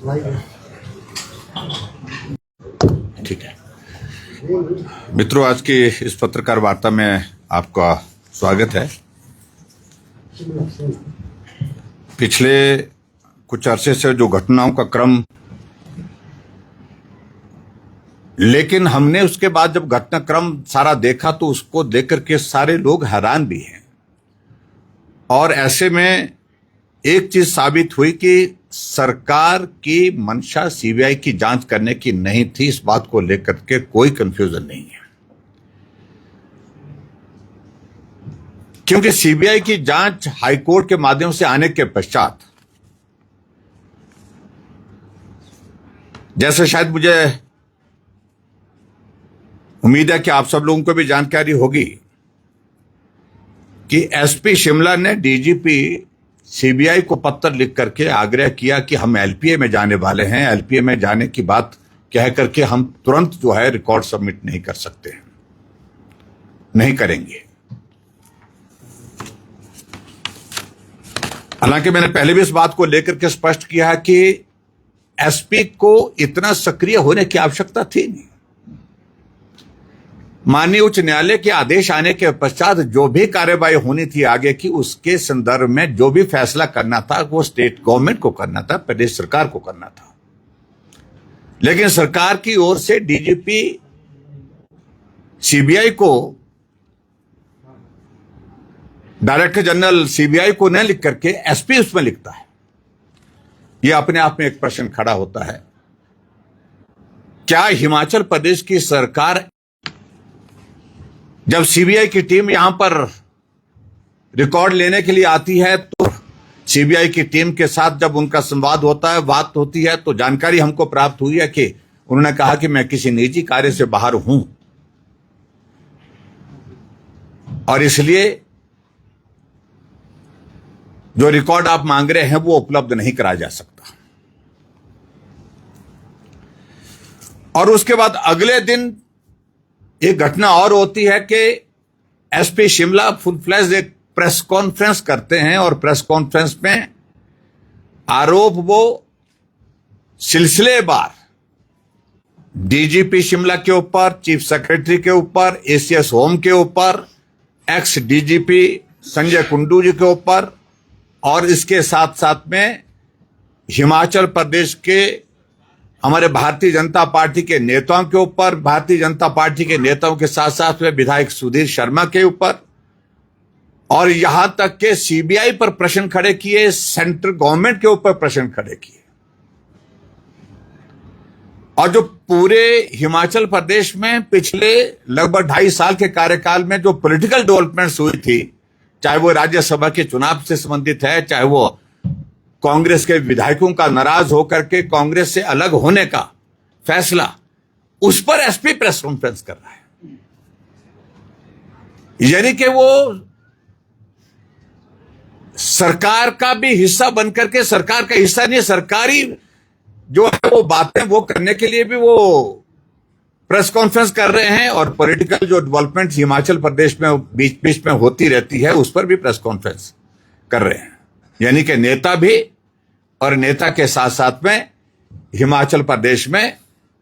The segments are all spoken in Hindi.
ठीक है मित्रों, आज की इस पत्रकार वार्ता में आपका स्वागत है। पिछले कुछ अरसे से जो घटनाओं का क्रम, लेकिन हमने उसके बाद जब घटनाक्रम सारा देखा तो उसको देखकर के सारे लोग हैरान भी हैं। और ऐसे में एक चीज साबित हुई कि सरकार की मंशा सीबीआई की जांच करने की नहीं थी। इस बात को लेकर के कोई कंफ्यूजन नहीं है, क्योंकि सीबीआई की जांच हाईकोर्ट के माध्यम से आने के पश्चात, जैसे शायद मुझे उम्मीद है कि आप सब लोगों को भी जानकारी होगी कि एसपी शिमला ने डीजीपी सीबीआई को पत्र लिख करके आग्रह किया कि हम एलपीए में जाने वाले हैं। एलपीए में जाने की बात कह करके हम तुरंत जो है रिकॉर्ड सबमिट नहीं कर सकते, नहीं करेंगे। हालांकि मैंने पहले भी इस बात को लेकर के स्पष्ट किया है कि एसपी को इतना सक्रिय होने की आवश्यकता थी नहीं। माननीय उच्च न्यायालय के आदेश आने के पश्चात जो भी कार्यवाही होनी थी आगे की, उसके संदर्भ में जो भी फैसला करना था वो स्टेट गवर्नमेंट को करना था, प्रदेश सरकार को करना था। लेकिन सरकार की ओर से डीजीपी सीबीआई को, डायरेक्टर जनरल सीबीआई को न लिख करके एसपी उसमें लिखता है। यह अपने आप में एक प्रश्न खड़ा होता है, क्या हिमाचल प्रदेश की सरकार जब सीबीआई की टीम यहां पर रिकॉर्ड लेने के लिए आती है तो सीबीआई की टीम के साथ जब उनका संवाद होता है, बात होती है, तो जानकारी हमको प्राप्त हुई है कि उन्होंने कहा कि मैं किसी निजी कार्य से बाहर हूं और इसलिए जो रिकॉर्ड आप मांग रहे हैं वो उपलब्ध नहीं कराया जा सकता। और उसके बाद अगले दिन एक घटना और होती है कि एसपी शिमला फुल फ्लैश एक प्रेस कॉन्फ्रेंस करते हैं और प्रेस कॉन्फ्रेंस में आरोप वो सिलसिलेवार डीजीपी शिमला के ऊपर, चीफ सेक्रेटरी के ऊपर, एसीएस होम के ऊपर, एक्स डीजीपी संजय कुंडू जी के ऊपर और इसके साथ साथ में हिमाचल प्रदेश के हमारे भारतीय जनता पार्टी के नेताओं के ऊपर, भारतीय जनता पार्टी के नेताओं के साथ साथ में विधायक सुधीर शर्मा के ऊपर, और यहां तक के सीबीआई पर प्रश्न खड़े किए, सेंट्रल गवर्नमेंट के ऊपर प्रश्न खड़े किए। और जो पूरे हिमाचल प्रदेश में पिछले लगभग 2.5 साल के कार्यकाल में जो पॉलिटिकल डेवलपमेंट्स हुई थी, चाहे वो राज्यसभा के चुनाव से संबंधित है, चाहे वो कांग्रेस के विधायकों का नाराज होकर के कांग्रेस से अलग होने का फैसला, उस पर एसपी प्रेस कॉन्फ्रेंस कर रहा है। यानी कि वो सरकार का भी हिस्सा बनकर के, सरकार का हिस्सा नहीं, सरकारी जो है वो बातें वो करने के लिए भी वो प्रेस कॉन्फ्रेंस कर रहे हैं। और पॉलिटिकल जो डेवलपमेंट हिमाचल प्रदेश में बीच बीच में होती रहती है उस पर भी प्रेस कॉन्फ्रेंस कर रहे हैं। यानी कि नेता भी और नेता के साथ साथ में हिमाचल प्रदेश में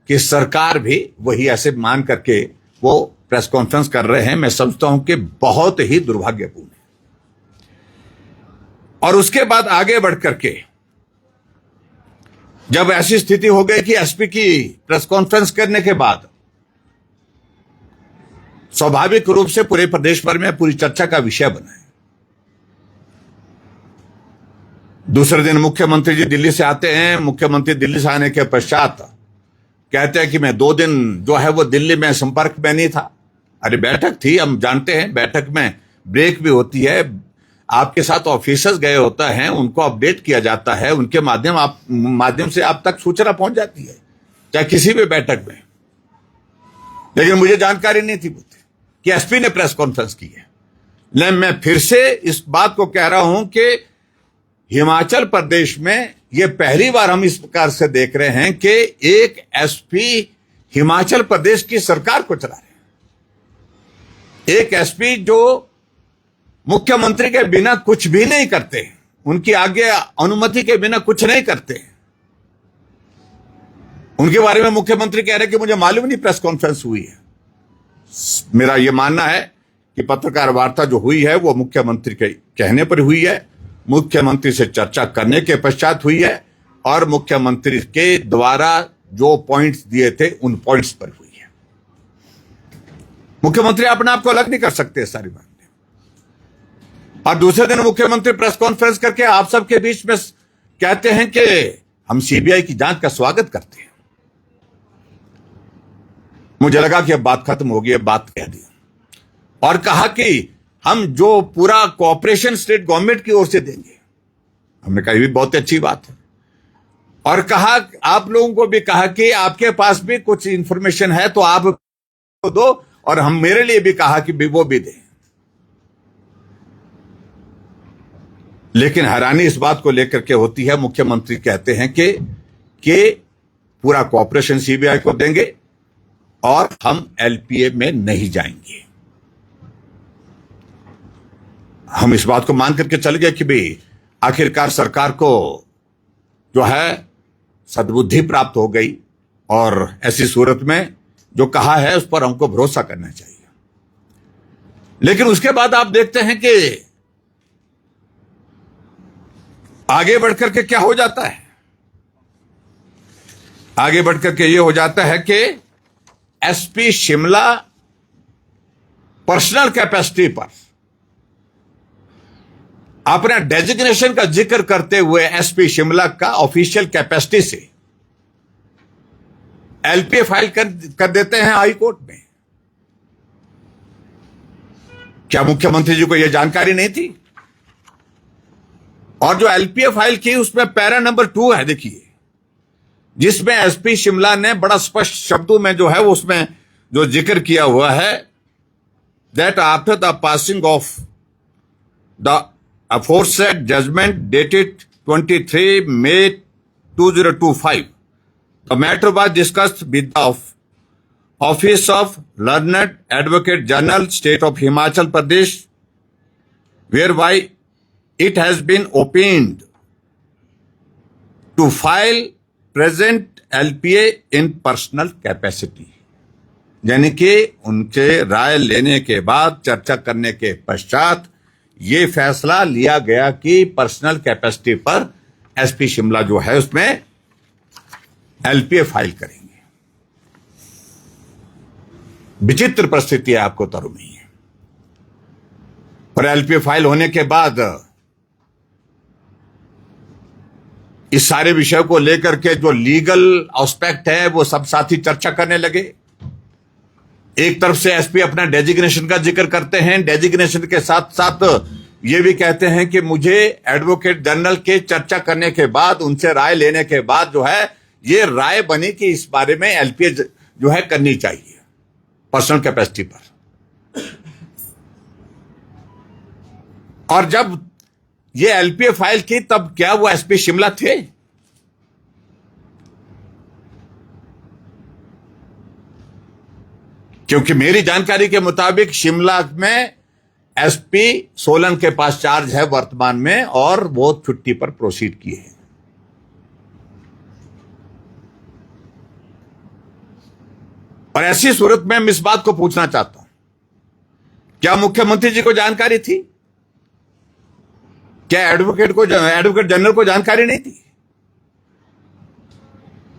कि सरकार भी वही ऐसे मान करके वो प्रेस कॉन्फ्रेंस कर रहे हैं। मैं समझता हूं कि बहुत ही दुर्भाग्यपूर्ण है। और उसके बाद आगे बढ़ करके जब ऐसी स्थिति हो गई कि एसपी की प्रेस कॉन्फ्रेंस करने के बाद स्वाभाविक रूप से पूरे प्रदेश भर में पूरी चर्चा का विषय बना है। दूसरे दिन मुख्यमंत्री जी दिल्ली से आते हैं। मुख्यमंत्री दिल्ली से आने के पश्चात कहते हैं कि मैं 2 दिन जो है वो दिल्ली में संपर्क में नहीं था। अरे बैठक थी, हम जानते हैं, बैठक में ब्रेक भी होती है, आपके साथ ऑफिसर्स गए होता है, उनको अपडेट किया जाता है, उनके माध्यम से आप तक सूचना पहुंच जाती है, चाहे किसी भी बैठक में। लेकिन मुझे जानकारी नहीं थी कि एसपी ने प्रेस कॉन्फ्रेंस की है। लेकिन मैं फिर से इस बात को कह रहा हूं कि हिमाचल प्रदेश में यह पहली बार हम इस प्रकार से देख रहे हैं कि एक एसपी हिमाचल प्रदेश की सरकार को चला रहे हैं। एक एसपी जो मुख्यमंत्री के बिना कुछ भी नहीं करते, उनकी आज्ञा अनुमति के बिना कुछ नहीं करते, उनके बारे में मुख्यमंत्री कह रहे हैं कि मुझे मालूम नहीं प्रेस कॉन्फ्रेंस हुई है। मेरा यह मानना है कि पत्रकार वार्ता जो हुई है वो मुख्यमंत्री के कहने पर हुई है, मुख्यमंत्री से चर्चा करने के पश्चात हुई है और मुख्यमंत्री के द्वारा जो पॉइंट्स दिए थे उन पॉइंट्स पर हुई है। मुख्यमंत्री अपने आप को अलग नहीं कर सकते सारी बात। और दूसरे दिन मुख्यमंत्री प्रेस कॉन्फ्रेंस करके आप सबके बीच में कहते हैं कि हम सीबीआई की जांच का स्वागत करते हैं। मुझे लगा कि अब बात खत्म होगी, अब बात कह दी और कहा कि हम जो पूरा कोऑपरेशन स्टेट गवर्नमेंट की ओर से देंगे। हमने कहा भी बहुत अच्छी बात है और कहा आप लोगों को भी कहा कि आपके पास भी कुछ इंफॉर्मेशन है तो आप दो और हम मेरे लिए भी कहा कि वो भी दें। लेकिन हैरानी इस बात को लेकर के होती है, मुख्यमंत्री कहते हैं कि पूरा कोऑपरेशन सीबीआई को देंगे और हम एलपीए में नहीं जाएंगे। हम इस बात को मान करके चल गए कि भाई आखिरकार सरकार को जो है सद्बुद्धि प्राप्त हो गई और ऐसी सूरत में जो कहा है उस पर हमको भरोसा करना चाहिए। लेकिन उसके बाद आप देखते हैं कि आगे बढ़कर के क्या हो जाता है। आगे बढ़कर के ये हो जाता है कि एसपी शिमला पर्सनल कैपेसिटी पर अपना डेजिग्नेशन का जिक्र करते हुए एसपी शिमला का ऑफिशियल कैपेसिटी से एलपीए फाइल कर देते हैं हाई कोर्ट में। क्या मुख्यमंत्री जी को यह जानकारी नहीं थी? और जो एलपीए फाइल की उसमें पैरा नंबर 2 है, देखिए, जिसमें एसपी शिमला ने बड़ा स्पष्ट शब्दों में जो है उसमें जो जिक्र किया हुआ है that after the passing of the aforesaid judgment dated 23 May 2025, the matter was discussed with the Office of Learned Advocate General, State of Himachal Pradesh, whereby it has been opined to file present LPA in personal capacity. यानी कि उनके राय लेने के बाद चर्चा करने के पश्चात ये फैसला लिया गया कि पर्सनल कैपेसिटी पर एसपी शिमला जो है उसमें एलपीए फाइल करेंगे। विचित्र परिस्थिति है आपको तरुण में है। और एलपीए फाइल होने के बाद इस सारे विषय को लेकर के जो लीगल एस्पेक्ट है वो सब साथी चर्चा करने लगे। एक तरफ से एसपी अपना डेजिग्नेशन का जिक्र करते हैं, डेजिग्नेशन के साथ साथ ये भी कहते हैं कि मुझे एडवोकेट जनरल के चर्चा करने के बाद उनसे राय लेने के बाद जो है ये राय बनी कि इस बारे में एलपीए जो है करनी चाहिए पर्सनल कैपेसिटी पर। और जब ये एलपीए फाइल की तब क्या वो एसपी शिमला थे? क्योंकि मेरी जानकारी के मुताबिक शिमला में एसपी सोलन के पास चार्ज है वर्तमान में और वो छुट्टी पर प्रोसीड किए हैं। और ऐसी सूरत में मैं इस बात को पूछना चाहता हूं, क्या मुख्यमंत्री जी को जानकारी थी? क्या एडवोकेट जनरल को जानकारी नहीं थी?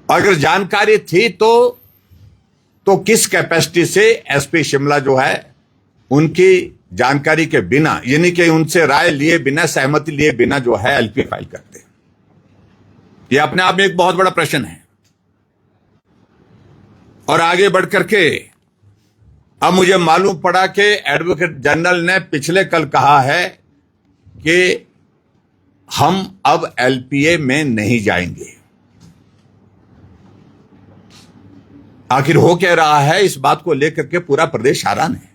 अगर जानकारी थी तो किस कैपेसिटी से एसपी शिमला जो है उनकी जानकारी के बिना, यानी कि उनसे राय लिए बिना, सहमति लिए बिना जो है एलपीए फाइल करते हैं? यह अपने आप में एक बहुत बड़ा प्रश्न है। और आगे बढ़कर के अब मुझे मालूम पड़ा कि एडवोकेट जनरल ने पिछले कल कहा है कि हम अब एलपीए में नहीं जाएंगे। आखिर हो क्या रहा है, इस बात को लेकर के पूरा प्रदेश हैरान है।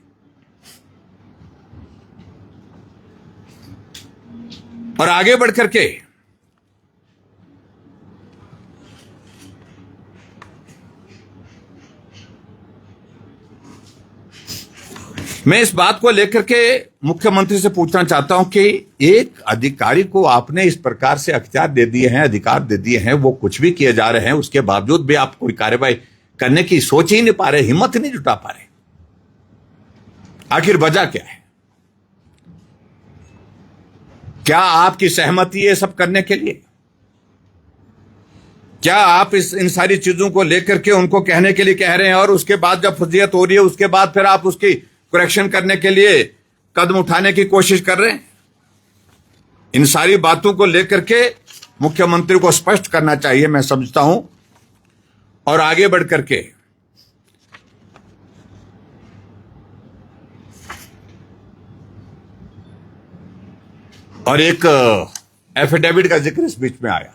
और आगे बढ़कर के मैं इस बात को लेकर के मुख्यमंत्री से पूछना चाहता हूं कि एक अधिकारी को आपने इस प्रकार से अख्तियार दे दिए हैं, अधिकार दे दिए हैं, वो कुछ भी किए जा रहे हैं, उसके बावजूद भी आप कोई कार्रवाई करने की सोच ही नहीं पा रहे, हिम्मत ही नहीं जुटा पा रहे। आखिर वजह क्या है? क्या आपकी सहमति है सब करने के लिए? क्या आप इन सारी चीजों को लेकर के उनको कहने के लिए कह रहे हैं और उसके बाद जब फजीयत हो रही है उसके बाद फिर आप उसकी करेक्शन करने के लिए कदम उठाने की कोशिश कर रहे हैं? इन सारी बातों को लेकर के मुख्यमंत्री को स्पष्ट करना चाहिए, मैं समझता हूं। और आगे बढ़ करके और एक एफिडेविट का जिक्र इस बीच में आया।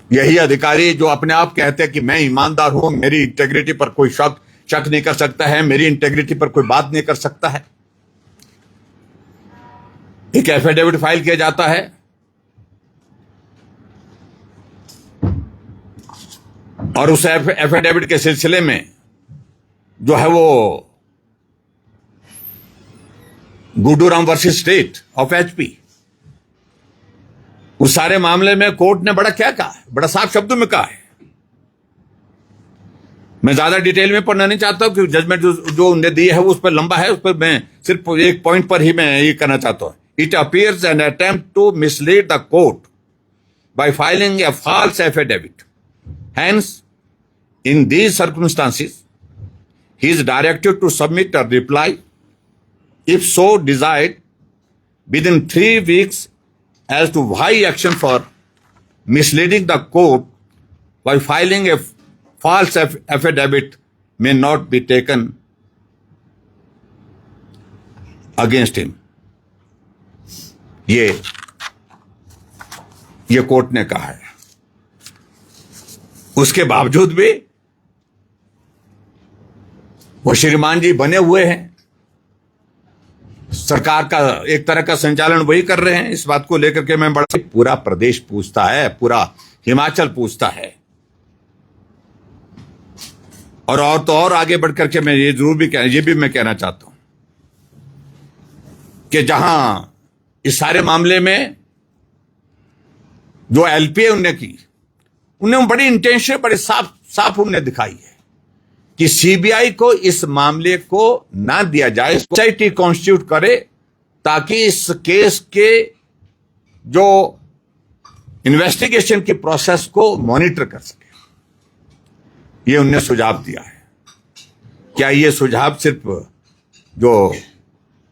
यही अधिकारी जो अपने आप कहते हैं कि मैं ईमानदार हूं, मेरी इंटेग्रिटी पर कोई शक नहीं कर सकता है, मेरी इंटेग्रिटी पर कोई बात नहीं कर सकता है, एक एफिडेविट फाइल किया जाता है। और उस एफिडेविट के सिलसिले में जो है वो गुडूराम वर्सेस स्टेट ऑफ एचपी, उस सारे मामले में कोर्ट ने बड़ा क्या कहा है, बड़ा साफ शब्दों में कहा है। मैं ज्यादा डिटेल में पढ़ना नहीं चाहता हूं क्योंकि जजमेंट जो उन्होंने दी है वो उस पर लंबा है, उस पर मैं सिर्फ एक पॉइंट पर ही मैं ये करना चाहता हूं। It appears an attempt to mislead the court by filing a false affidavit, hence in these circumstances he is directed to submit a reply if so desired within 3 weeks as to why action for misleading the court by filing a false affidavit may not be taken against him। ये कोर्ट ने कहा है। उसके बावजूद भी वो श्रीमान जी बने हुए हैं, सरकार का एक तरह का संचालन वही कर रहे हैं। इस बात को लेकर के मैं बड़ा, पूरा प्रदेश पूछता है, पूरा हिमाचल पूछता है। और तो और आगे बढ़ करके मैं ये भी मैं कहना चाहता हूं कि जहां इस सारे मामले में जो एलपीए उन्होंने की, उन्हें बड़ी इंटेंशन, बड़े साफ उन्हें दिखाई है कि सीबीआई को इस मामले को ना दिया जाए, सोसाइटी कॉन्स्टिट्यूट करे ताकि इस केस के जो इन्वेस्टिगेशन की प्रोसेस को मॉनिटर कर सके। ये उन्होंने सुझाव दिया है। क्या ये सुझाव सिर्फ जो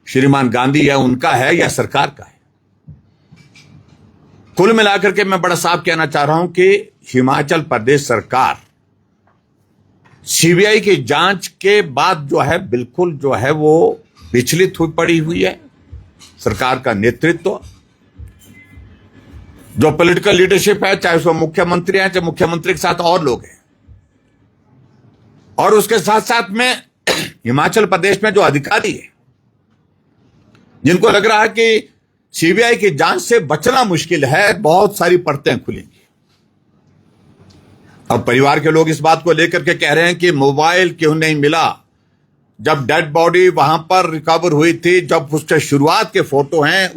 श्रीमान गांधी है उनका है या सरकार का है? कुल मिलाकर के मैं बड़ा साफ कहना चाह रहा हूं कि हिमाचल प्रदेश सरकार सीबीआई की जांच के बाद जो है बिल्कुल जो है वो विचलित हुई पड़ी हुई है। सरकार का नेतृत्व, जो पॉलिटिकल लीडरशिप है, चाहे उसमें मुख्यमंत्री है, चाहे मुख्यमंत्री के साथ और लोग हैं, और उसके साथ साथ में हिमाचल प्रदेश में जो अधिकारी है जिनको लग रहा है कि सीबीआई की जांच से बचना मुश्किल है, बहुत सारी परतें खुलेंगी। अब परिवार के लोग इस बात को लेकर के कह रहे हैं कि मोबाइल क्यों नहीं मिला जब डेड बॉडी वहां पर रिकवर हुई थी, जब उसके शुरुआत के फोटो हैं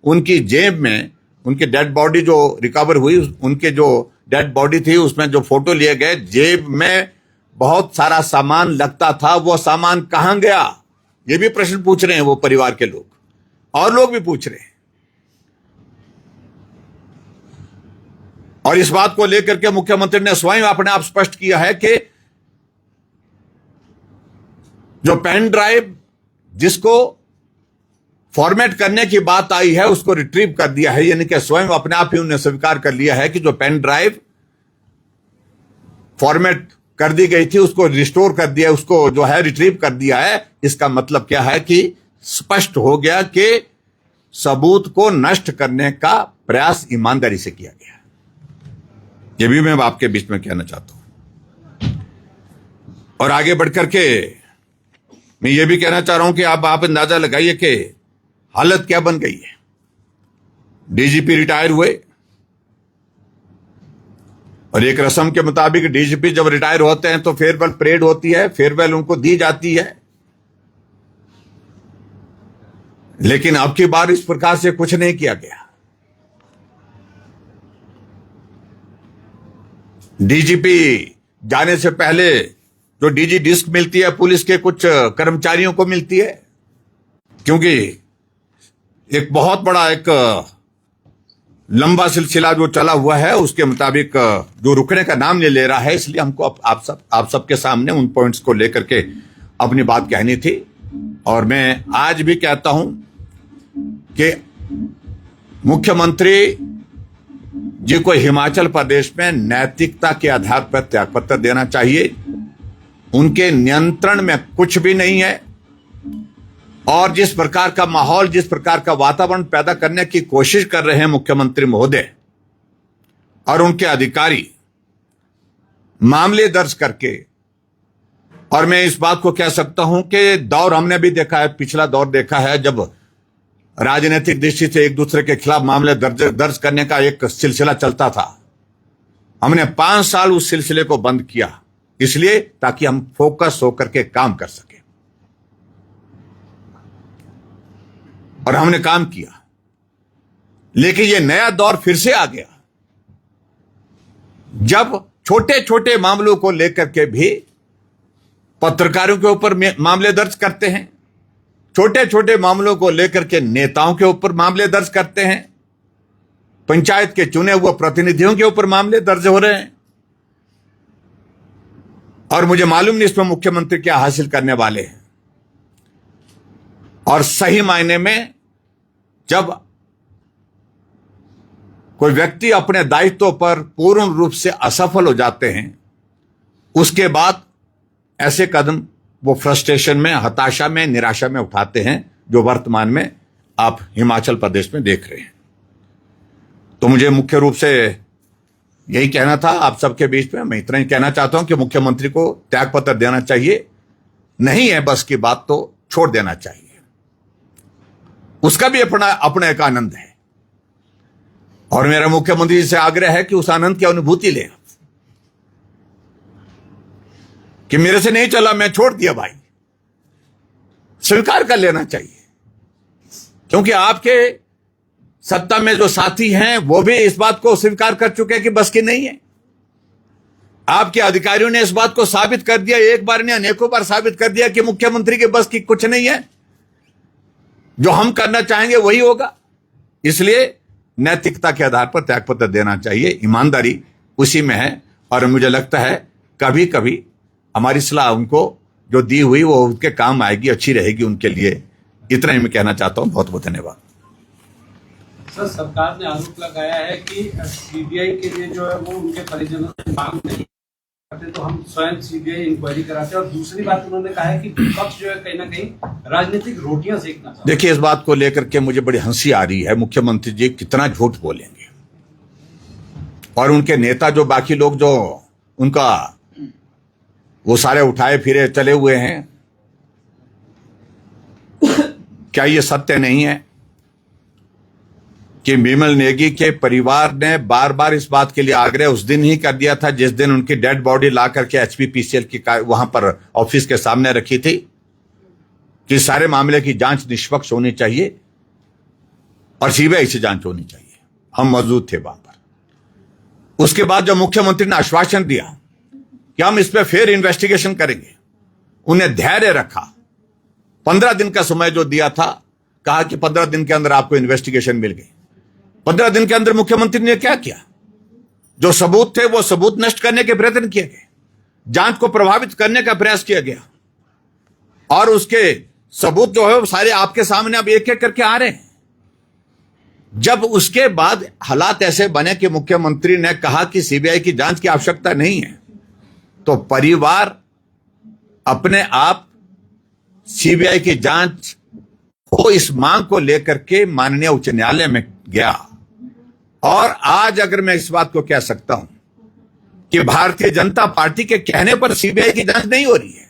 उनकी जेब में, उनकी डेड बॉडी जो रिकवर हुई, उनके जो डेड बॉडी थी उसमें जो फोटो लिए गए, जेब में बहुत सारा सामान लगता था, वो सामान कहां गया? ये भी प्रश्न पूछ रहे हैं वो परिवार के लोग, और लोग भी पूछ रहे हैं। और इस बात को लेकर के मुख्यमंत्री ने स्वयं अपने आप स्पष्ट किया है कि जो पेन ड्राइव जिसको फॉर्मेट करने की बात आई है उसको रिट्रीव कर दिया है, यानी कि स्वयं अपने आप ही उन्होंने स्वीकार कर लिया है कि जो पेन ड्राइव फॉर्मेट कर दी गई थी उसको रिस्टोर कर दिया, उसको जो है रिट्रीव कर दिया है। इसका मतलब क्या है कि स्पष्ट हो गया कि सबूत को नष्ट करने का प्रयास ईमानदारी से किया गया। ये भी मैं आपके बीच में कहना चाहता हूं। और आगे बढ़कर के मैं ये भी कहना चाह रहा हूं कि आप अंदाजा लगाइए कि हालत क्या बन गई है। डीजीपी रिटायर हुए और एक रस्म के मुताबिक डीजीपी जब रिटायर होते हैं तो फेयरवेल परेड होती है, फेयरवेल उनको दी जाती है। लेकिन अब की बार इस प्रकार से कुछ नहीं किया गया। डीजीपी जाने से पहले जो डीजी डिस्क मिलती है पुलिस के कुछ कर्मचारियों को मिलती है, क्योंकि एक बहुत बड़ा एक लंबा सिलसिला जो चला हुआ है उसके मुताबिक जो रुकने का नाम नहीं ले रहा है, इसलिए हमको आप सबके सामने उन पॉइंट्स को लेकर के अपनी बात कहनी थी। और मैं आज भी कहता हूं कि मुख्यमंत्री जी को हिमाचल प्रदेश में नैतिकता के आधार पर त्यागपत्र देना चाहिए। उनके नियंत्रण में कुछ भी नहीं है, और जिस प्रकार का माहौल, जिस प्रकार का वातावरण पैदा करने की कोशिश कर रहे हैं मुख्यमंत्री महोदय और उनके अधिकारी मामले दर्ज करके, और मैं इस बात को कह सकता हूं कि दौर हमने भी देखा है, पिछला दौर देखा है जब राजनीतिक दृष्टि से एक दूसरे के खिलाफ मामले दर्ज करने का एक सिलसिला चलता था। हमने 5 साल उस सिलसिले को बंद किया, इसलिए ताकि हम फोकस होकर के काम कर सके, और हमने काम किया। लेकिन यह नया दौर फिर से आ गया, जब छोटे छोटे मामलों को लेकर के भी पत्रकारों के ऊपर मामले दर्ज करते हैं, छोटे छोटे मामलों को लेकर के नेताओं के ऊपर मामले दर्ज करते हैं, पंचायत के चुने हुए प्रतिनिधियों के ऊपर मामले दर्ज हो रहे हैं। और मुझे मालूम नहीं इसमें मुख्यमंत्री क्या हासिल करने वाले हैं। और सही मायने में जब कोई व्यक्ति अपने दायित्व पर पूर्ण रूप से असफल हो जाते हैं, उसके बाद ऐसे कदम वो फ्रस्ट्रेशन में, हताशा में, निराशा में उठाते हैं, जो वर्तमान में आप हिमाचल प्रदेश में देख रहे हैं। तो मुझे मुख्य रूप से यही कहना था आप सबके बीच में। मैं इतना ही कहना चाहता हूं कि मुख्यमंत्री को त्यागपत्र देना चाहिए, नहीं है बस की बात तो छोड़ देना चाहिए। उसका भी अपना एक आनंद है, और मेरा मुख्यमंत्री से आग्रह है कि उस आनंद की अनुभूति लें, कि मेरे से नहीं चला, मैं छोड़ दिया भाई, स्वीकार कर लेना चाहिए। क्योंकि आपके सत्ता में जो साथी हैं वो भी इस बात को स्वीकार कर चुके हैं कि बस की नहीं है। आपके अधिकारियों ने इस बात को साबित कर दिया, एक बार नहीं अनेकों बार साबित कर दिया कि मुख्यमंत्री के बस की कुछ नहीं है, जो हम करना चाहेंगे वही होगा। इसलिए नैतिकता के आधार पर त्यागपत्र देना चाहिए, ईमानदारी उसी में है। और मुझे लगता है कभी कभी हमारी सलाह उनको जो दी हुई वो उनके काम आएगी, अच्छी रहेगी उनके लिए। इतना ही मैं कहना चाहता हूं। बहुत बहुत धन्यवाद। सर, सरकार ने आरोप लगाया है कि सीबीआई के लिए जो है वो उनके परिजनों से मांग नहीं करते, तो हम स्वयं सीबीआई इंक्वायरी कराते हैं। और दूसरी बात उन्होंने कहा है कि विपक्ष जो है कहीं ना कहीं राजनीतिक रोटियां सेकना चाहता है। देखिए, इस बात को लेकर के मुझे बड़ी हंसी आ रही है। मुख्यमंत्री जी कितना झूठ बोलेंगे, और उनके नेता जो बाकी लोग जो उनका वो सारे उठाए फिरे चले हुए हैं, क्या ये सत्य नहीं है कि बिमल नेगी के परिवार ने बार बार इस बात के लिए आग्रह उस दिन ही कर दिया था जिस दिन उनकी डेड बॉडी ला करके एचपीपीसीएल की वहां पर ऑफिस के सामने रखी थी, कि सारे मामले की जांच निष्पक्ष होनी चाहिए और सीबीआई से जांच होनी चाहिए। हम मौजूद थे वहां पर। उसके बाद जब मुख्यमंत्री ने आश्वासन दिया कि हम इस पर फिर इन्वेस्टिगेशन करेंगे, उन्हें धैर्य रखा। 15 दिन का समय जो दिया था, कहा कि 15 दिन के अंदर आपको इन्वेस्टिगेशन मिल गई। 15 दिन के अंदर मुख्यमंत्री ने क्या किया? जो सबूत थे वो सबूत नष्ट करने के प्रयत्न किए गए, जांच को प्रभावित करने का प्रयास किया गया, और उसके सबूत जो है वो सारे आपके सामने अब एक एक करके आ रहे हैं। जब उसके बाद हालात ऐसे बने कि मुख्यमंत्री ने कहा कि सीबीआई की जांच की आवश्यकता नहीं है, तो परिवार अपने आप सीबीआई की जांच हो इस मांग को लेकर के माननीय उच्च न्यायालय में गया। और आज अगर मैं इस बात को कह सकता हूं कि भारतीय जनता पार्टी के कहने पर सीबीआई की जांच नहीं हो रही है।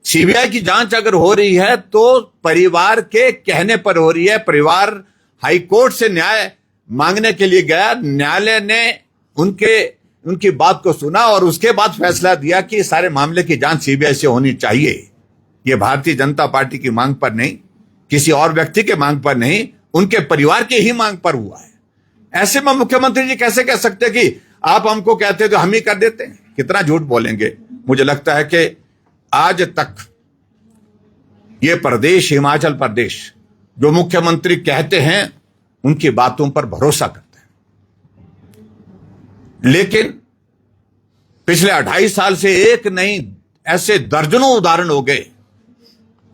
सीबीआई की जांच अगर हो रही है तो परिवार के कहने पर हो रही है। परिवार हाईकोर्ट से न्याय मांगने के लिए गया, न्यायालय ने उनकी बात को सुना और उसके बाद फैसला दिया कि सारे मामले की जांच सीबीआई से होनी चाहिए। यह भारतीय जनता पार्टी की मांग पर नहीं, किसी और व्यक्ति के मांग पर नहीं, उनके परिवार के ही मांग पर हुआ है। ऐसे में मुख्यमंत्री जी कैसे कह सकते हैं कि आप हमको कहते हैं तो हम ही कर देते हैं? कितना झूठ बोलेंगे। मुझे लगता है कि आज तक ये प्रदेश, हिमाचल प्रदेश, जो मुख्यमंत्री कहते हैं उनकी बातों पर भरोसा करते हैं, लेकिन पिछले 2.5 साल से एक नहीं, ऐसे दर्जनों उदाहरण हो गए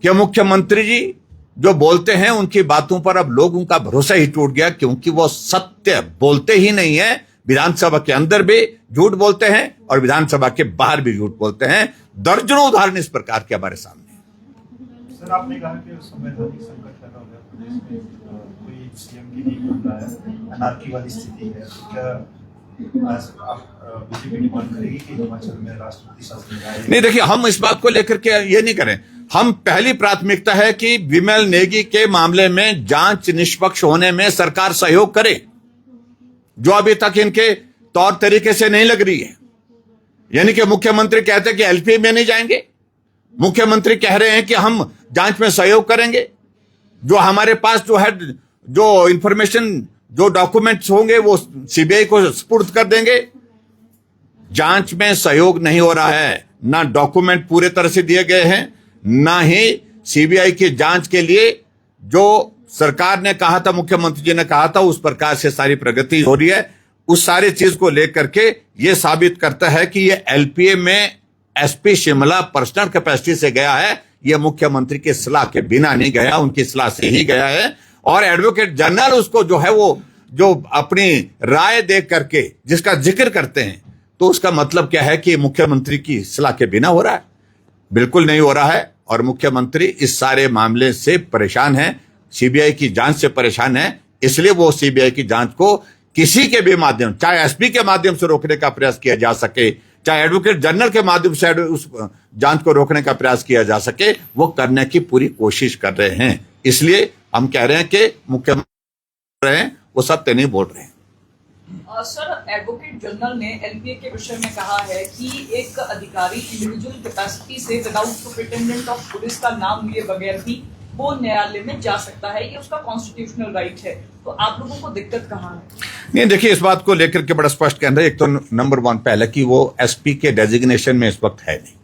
कि मुख्यमंत्री जी जो बोलते हैं उनकी बातों पर अब लोगों का भरोसा ही टूट गया, क्योंकि वो सत्य बोलते ही नहीं है। विधानसभा के अंदर भी झूठ बोलते हैं और विधानसभा के बाहर भी झूठ बोलते हैं। दर्जनों उदाहरण इस प्रकार के हमारे सामने। सर, आपने कहा कि संवैधानिक संकट पैदा हो गया प्रदेश में, कोई सीएम की नहीं बन रहा है, अनारकी वाली स्थिति है। क्या आज आप बीजेपी डिमांड करेगी कि हिमाचल में राष्ट्रपति शासन आए? नहीं, देखिए, हम इस बात को लेकर के ये नहीं करें। हम पहली प्राथमिकता है कि विमल नेगी के मामले में जांच निष्पक्ष होने में सरकार सहयोग करे, जो अभी तक इनके तौर तरीके से नहीं लग रही है। यानी कि मुख्यमंत्री कहते हैं कि एलपीए में नहीं जाएंगे, मुख्यमंत्री कह रहे हैं कि हम जांच में सहयोग करेंगे, जो हमारे पास जो है, जो इंफॉर्मेशन, जो डॉक्यूमेंट्स होंगे वो सीबीआई को सुपुर्द कर देंगे। जांच में सहयोग नहीं हो रहा है, ना डॉक्यूमेंट पूरे तरह से दिए गए हैं, ना ही सीबीआई की जांच के लिए जो सरकार ने कहा था, मुख्यमंत्री जी ने कहा था, उस प्रकार से सारी प्रगति हो रही है। उस सारी चीज को लेकर के ये साबित करता है कि ये एलपीए में एसपी शिमला पर्सनल कैपेसिटी से गया है, ये मुख्यमंत्री की सलाह के बिना नहीं गया, उनकी सलाह से ही गया है। और एडवोकेट जनरल उसको जो है वो जो अपनी राय दे करके जिसका जिक्र करते हैं, तो उसका मतलब क्या है कि मुख्यमंत्री की सलाह के बिना हो रहा है? बिल्कुल नहीं हो रहा है। और मुख्यमंत्री इस सारे मामले से परेशान है, सीबीआई की जांच से परेशान है। इसलिए वो सीबीआई की जांच को किसी के भी माध्यम, चाहे एसपी के माध्यम से रोकने का प्रयास किया जा सके, चाहे एडवोकेट जनरल के माध्यम से उस जांच को रोकने का प्रयास किया जा सके, वो करने की पूरी कोशिश कर रहे हैं। इसलिए हम कह रहे हैं कि मुख्यमंत्री रहे हैं, वो सत्य नहीं बोल रहे हैं। सर, एडवोकेट जनरल ने एलपीए के विषय में कहा है कि एक अधिकारी इंडिविजुअल कैपेसिटी से विदाउट सुपरिटेंडेंट ऑफ पुलिस का नाम लिए बगैर भी वो न्यायालय में जा सकता है, ये उसका कॉन्स्टिट्यूशनल राइट है। तो आप लोगों को दिक्कत कहाँ है? नहीं, देखिए, इस बात को लेकर के बड़ा स्पष्ट कहना है। एक तो नंबर 1 पहले कि वो एसपी के डेजिग्नेशन में इस वक्त है नहीं,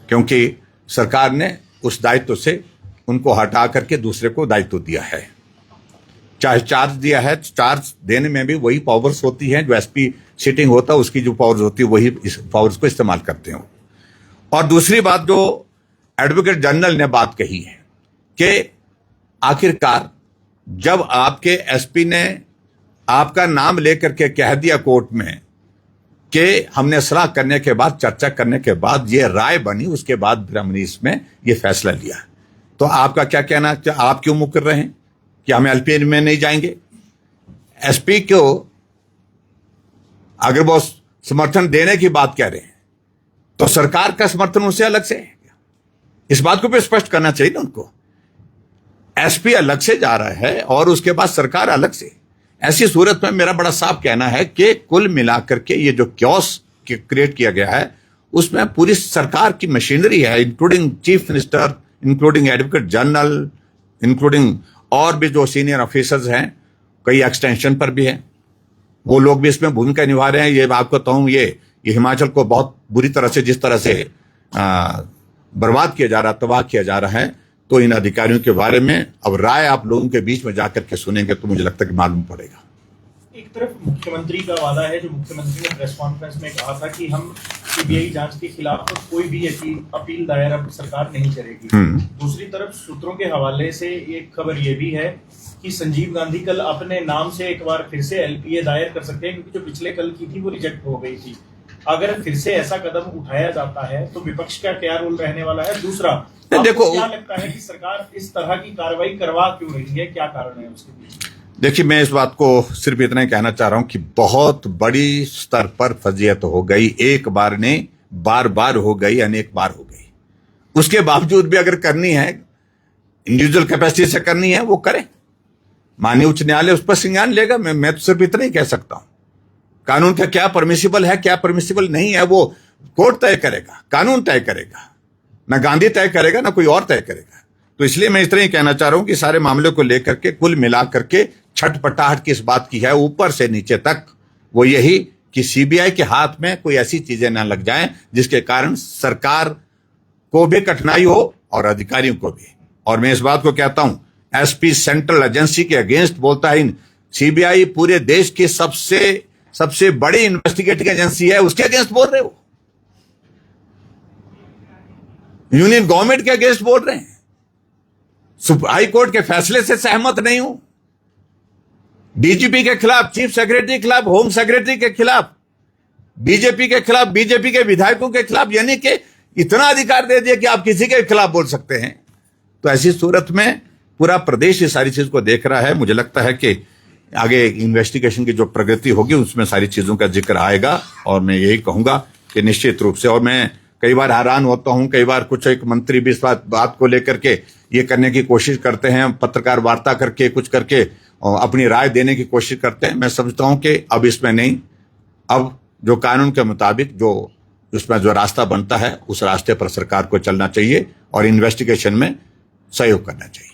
क्योंकि सरकार ने उस दायित्व से उनको हटा करके दूसरे को दायित्व दिया है। चाहे चार्ज दिया है, चार्ज देने में भी वही पावर्स होती हैं जो एसपी सिटिंग होता है, उसकी जो पावर्स होती है वही इस पावर्स को इस्तेमाल करते हो। और दूसरी बात जो एडवोकेट जनरल ने बात कही है कि आखिरकार जब आपके एसपी ने आपका नाम लेकर के कह दिया कोर्ट में कि हमने सलाह करने के बाद, चर्चा करने के बाद ये राय बनी, उसके बाद फिर हमने इसमें ये फैसला लिया, तो आपका क्या कहना, आप क्यों मुकर रहे हैं कि हम एलपीए में नहीं जाएंगे? एसपी को अगर वो समर्थन देने की बात कह रहे हैं तो सरकार का समर्थन उनसे अलग से है। इस बात को भी स्पष्ट करना चाहिए ना उनको। एसपी अलग से जा रहा है और उसके बाद सरकार अलग से। ऐसी सूरत में मेरा बड़ा साफ कहना है कि कुल मिलाकर के ये जो क्योस क्रिएट किया गया है उसमें पूरी सरकार की मशीनरी है, including chief minister, including advocate general, including और भी जो सीनियर ऑफिसर्स हैं, कई एक्सटेंशन पर भी हैं, वो लोग भी इसमें भूमिका निभा रहे हैं। ये आपको कहूँ, ये हिमाचल को बहुत बुरी तरह से जिस तरह से बर्बाद किया जा रहा, तबाह किया जा रहा है, तो इन अधिकारियों के बारे में अब राय आप लोगों के बीच में जाकर के सुनेंगे तो मुझे लगता है कि मालूम पड़ेगा। एक तरफ मुख्यमंत्री का वादा है, जो मुख्यमंत्री ने प्रेस कॉन्फ्रेंस में कहा था कि हम सीबीआई जांच के खिलाफ कोई भी अपील दायर अब सरकार नहीं करेगी। दूसरी तरफ सूत्रों के हवाले से एक खबर ये भी है कि संजीव गांधी कल अपने नाम से एक बार फिर से एलपीए दायर कर सकते हैं, क्योंकि जो पिछले कल की थी वो रिजेक्ट हो गई थी। अगर फिर से ऐसा कदम उठाया जाता है तो विपक्ष का क्या रोल रहने वाला है? दूसरा, देखो, क्या लगता है कि सरकार इस तरह की कार्रवाई करवा क्यों रही है, क्या कारण है उसके पीछे? देखिए, मैं इस बात को सिर्फ इतना ही कहना चाह रहा हूं कि बहुत बड़ी स्तर पर फजीयत हो गई, एक बार नहीं, बार बार हो गई, अनेक बार हो गई। उसके बावजूद भी अगर करनी है, इंडिविजुअल कैपेसिटी से करनी है, वो करें। माननीय उच्च न्यायालय उस पर संज्ञान लेगा। मैं तो सिर्फ इतना ही कह सकता हूं। कानून का क्या परमिसिबल है, क्या परमिसिबल नहीं है, वो कोर्ट तय करेगा, कानून तय करेगा, ना गांधी तय करेगा, ना कोई और तय करेगा। तो इसलिए मैं इस तरह ही कहना चाह रहा हूं कि सारे मामले को लेकर के कुल मिला करके छटपटाहट किस बात की है ऊपर से नीचे तक, वो यही कि सीबीआई के हाथ में कोई ऐसी चीजें ना लग जाएं जिसके कारण सरकार को भी कठिनाई हो और अधिकारियों को भी। और मैं इस बात को कहता हूं, एसपी सेंट्रल एजेंसी के अगेंस्ट बोलता है, सीबीआई पूरे देश की सबसे बड़ी इन्वेस्टिगेटिंग एजेंसी है, उसके अगेंस्ट बोल रहे हो। यूनियन गवर्नमेंट के अगेंस्ट बोल रहे हैं। हाई कोर्ट के फैसले से सहमत नहीं हूं। डीजीपी के खिलाफ, चीफ सेक्रेटरी के खिलाफ, होम सेक्रेटरी के खिलाफ, बीजेपी के खिलाफ, बीजेपी के विधायकों के खिलाफ, यानी कि इतना अधिकार दे दिया कि आप किसी के खिलाफ बोल सकते हैं। तो ऐसी सूरत में पूरा प्रदेश इस सारी चीज को देख रहा है। मुझे लगता है कि आगे इन्वेस्टिगेशन की जो प्रगति होगी उसमें सारी चीजों का जिक्र आएगा और मैं यही कहूंगा कि निश्चित रूप से, और मैं कई बार हैरान होता हूं, कई बार कुछ एक मंत्री भी इस बात को लेकर के ये करने की कोशिश करते हैं, पत्रकार वार्ता करके कुछ करके अपनी राय देने की कोशिश करते हैं। मैं समझता हूं कि अब इसमें नहीं, अब जो कानून के मुताबिक जो उसमें जो रास्ता बनता है उस रास्ते पर सरकार को चलना चाहिए और इन्वेस्टिगेशन में सहयोग करना चाहिए।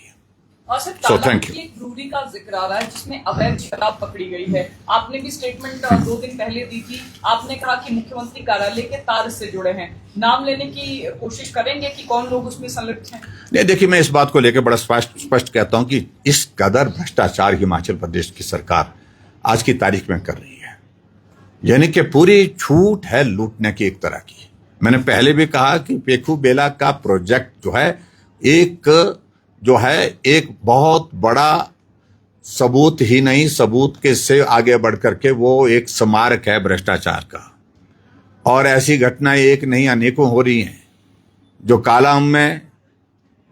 और सर, thank you. एक ब्रूरी का जिक्र आ रहा है जिसमें अवैध शराब पकड़ी गई है। आपने भी स्टेटमेंट 2 दिन पहले दी थी। आपने कहा कि मुख्यमंत्री कार्यालय के तार से जुड़े हैं। नाम लेने की कोशिश करेंगे कि कौन लोग उसमें संलिप्त हैं? नहीं, देखिए, मैं इस बात को लेकर बड़ा स्पष्ट कहता हूं कि इस कदर भ्रष्टाचार हिमाचल प्रदेश की सरकार आज की तारीख में कर रही है, यानी कि पूरी छूट है लूटने की एक तरह की। मैंने पहले भी कहा कि पेखू बेला का प्रोजेक्ट जो है एक बहुत बड़ा सबूत ही नहीं, सबूत के से आगे बढ़ करके वो एक स्मारक है भ्रष्टाचार का। और ऐसी घटनाएं एक नहीं अनेकों हो रही हैं। जो कालाअंब में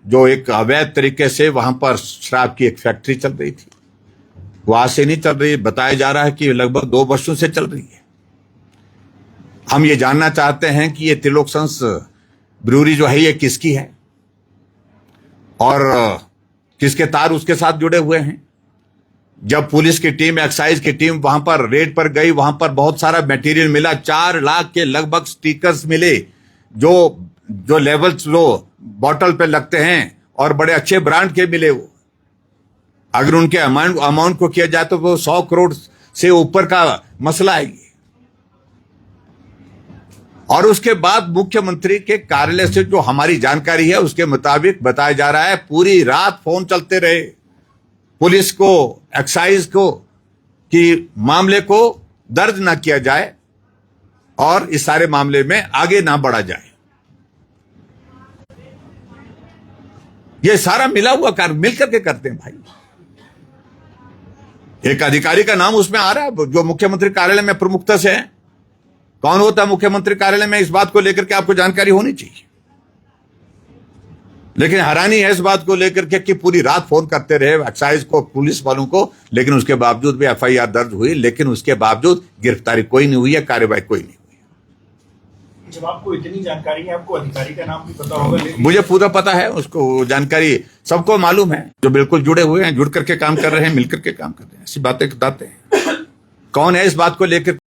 जो एक अवैध तरीके से वहां पर शराब की एक फैक्ट्री चल रही थी, वो आज से नहीं चल रही, बताया जा रहा है कि लगभग 2 वर्षों से चल रही है। हम ये जानना चाहते हैं कि ये त्रिलोकसंस ब्रूरी जो है ये किसकी है और किसके तार उसके साथ जुड़े हुए हैं। जब पुलिस की टीम, एक्साइज की टीम वहां पर रेड पर गई, वहां पर बहुत सारा मटेरियल मिला। 4 लाख के लगभग स्टिकर्स मिले जो लेवल्स लो बॉटल पे लगते हैं और बड़े अच्छे ब्रांड के मिले। वो अगर उनके अमाउंट को किया जाए तो वो 100 करोड़ से ऊपर का मसला है ये। और उसके बाद मुख्यमंत्री के कार्यालय से जो हमारी जानकारी है उसके मुताबिक बताया जा रहा है पूरी रात फोन चलते रहे पुलिस को, एक्साइज को, कि मामले को दर्ज ना किया जाए और इस सारे मामले में आगे ना बढ़ा जाए। ये सारा मिला हुआ कार्य मिलकर के करते हैं भाई। एक अधिकारी का नाम उसमें आ रहा है जो मुख्यमंत्री कार्यालय में प्रमुखता से है। कौन होता है मुख्यमंत्री कार्यालय में, इस बात को लेकर के आपको जानकारी होनी चाहिए। लेकिन हैरानी है इस बात को लेकर के कि पूरी रात फोन करते रहे एक्साइज को, पुलिस वालों को, लेकिन उसके बावजूद भी एफआईआर दर्ज हुई, लेकिन उसके बावजूद गिरफ्तारी कोई नहीं हुई है, कार्रवाई कोई नहीं हुई। जब आपको इतनी जानकारी है, आपको अधिकारी का नाम भी पता होगा? मुझे पूरा पता है, उसको जानकारी सबको मालूम है, जो बिल्कुल जुड़े हुए हैं, जुड़ करके काम कर रहे हैं, मिलकर के काम कर रहे हैं। ऐसी बातें बताते हैं। कौन है इस बात को लेकर